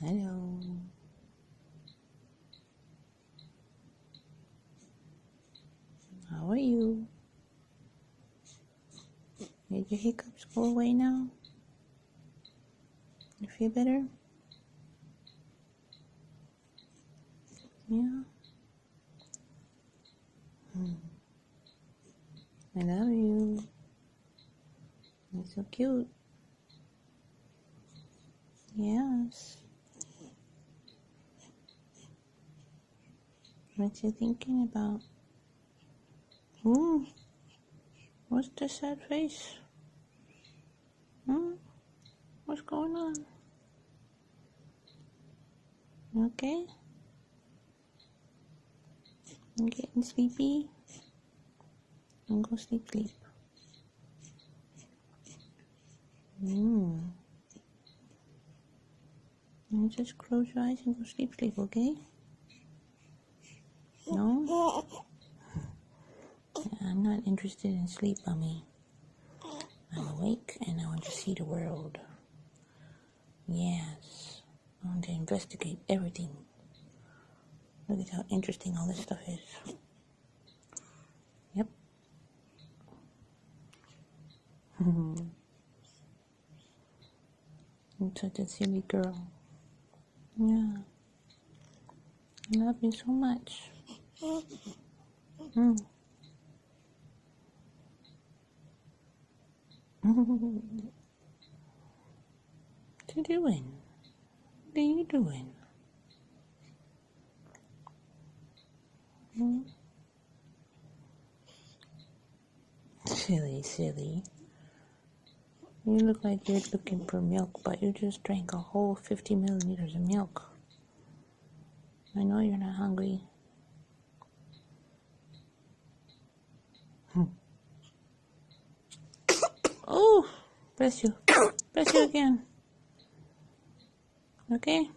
Hello. How are you? Did your hiccups go away now? You feel better? Yeah. I love you. You're so cute. Yes. What you thinking about? What's the sad face? What's going on? You okay? You getting sleepy? Then go sleep. You just close your eyes and go sleep, okay? No? I'm not interested in sleep, mommy. I'm awake and I want to see the world. Yes. I want to investigate everything. Look at how interesting all this stuff is. Yep. I'm such a silly girl. Yeah. I love you so much. What you doing? What are you doing? Silly. You look like you're looking for milk, but you just drank a whole 50 milliliters of milk. I know you're not hungry. Oh, bless you. Bless you again. Okay?